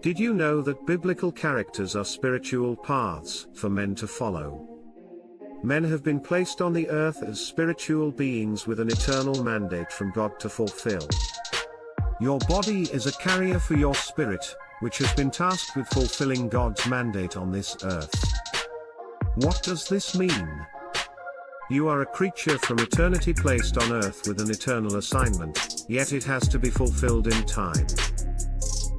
Did you know that biblical characters are spiritual paths for men to follow? Men have been placed on the earth as spiritual beings with an eternal mandate from God to fulfill. Your body is a carrier for your spirit, which has been tasked with fulfilling God's mandate on this earth. What does this mean? You are a creature from eternity placed on earth with an eternal assignment, yet it has to be fulfilled in time.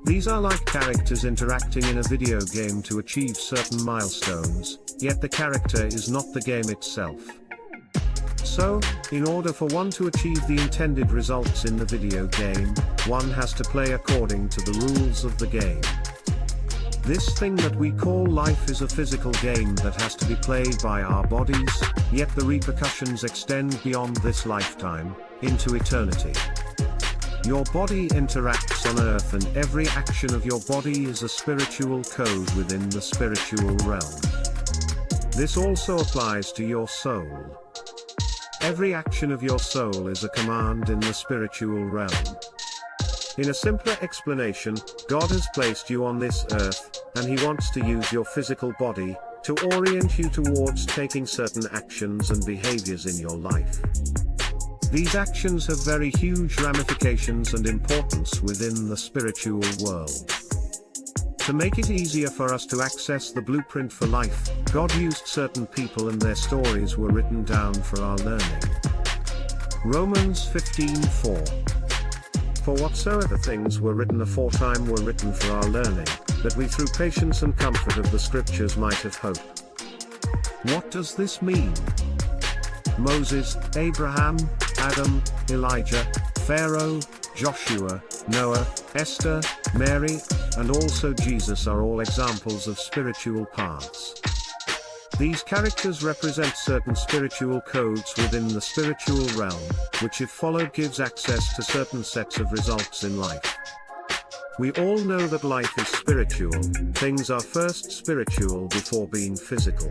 These are like characters interacting in a video game to achieve certain milestones, yet the character is not the game itself. So, in order for one to achieve the intended results in the video game, one has to play according to the rules of the game. This thing that we call life is a physical game that has to be played by our bodies, yet the repercussions extend beyond this lifetime, into eternity. Your body interacts on earth, and every action of your body is a spiritual code within the spiritual realm. This also applies to your soul. Every action of your soul is a command in the spiritual realm. In a simpler explanation, God has placed you on this earth, and He wants to use your physical body to orient you towards taking certain actions and behaviors in your life. These actions have very huge ramifications and importance within the spiritual world. To make it easier for us to access the blueprint for life, God used certain people and their stories were written down for our learning. Romans 15:4. For whatsoever things were written aforetime were written for our learning, that we through patience and comfort of the Scriptures might have hope. What does this mean? Moses, Abraham, Adam, Elijah, Pharaoh, Joshua, Noah, Esther, Mary, and also Jesus are all examples of spiritual paths. These characters represent certain spiritual codes within the spiritual realm, which if followed gives access to certain sets of results in life. We all know that life is spiritual, things are first spiritual before being physical.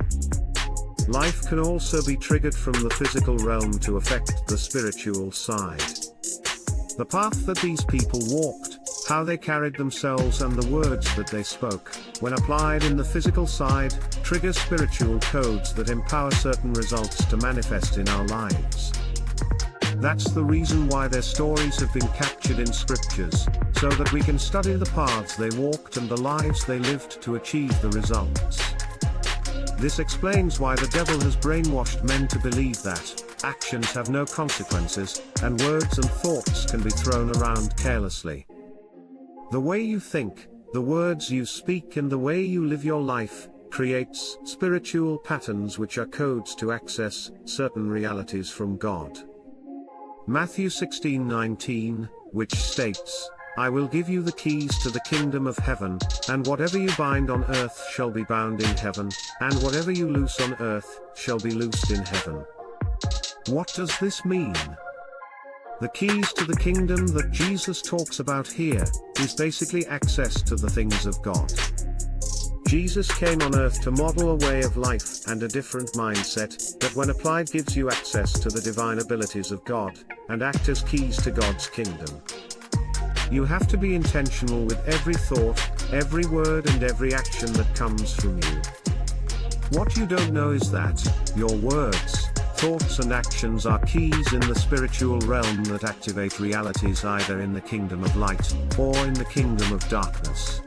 Life can also be triggered from the physical realm to affect the spiritual side. The path that these people walked, how they carried themselves and the words that they spoke, when applied in the physical side, trigger spiritual codes that empower certain results to manifest in our lives. That's the reason why their stories have been captured in scriptures, so that we can study the paths they walked and the lives they lived to achieve the results. This explains why the devil has brainwashed men to believe that actions have no consequences, and words and thoughts can be thrown around carelessly. The way you think, the words you speak and the way you live your life, creates spiritual patterns which are codes to access certain realities from God. Matthew 16:19, which states, I will give you the keys to the kingdom of heaven, and whatever you bind on earth shall be bound in heaven, and whatever you loose on earth shall be loosed in heaven. What does this mean? The keys to the kingdom that Jesus talks about here is basically access to the things of God. Jesus came on earth to model a way of life and a different mindset that when applied gives you access to the divine abilities of God, and act as keys to God's kingdom. You have to be intentional with every thought, every word and every action that comes from you. What you don't know is that your words, thoughts and actions are keys in the spiritual realm that activate realities either in the kingdom of light or in the kingdom of darkness.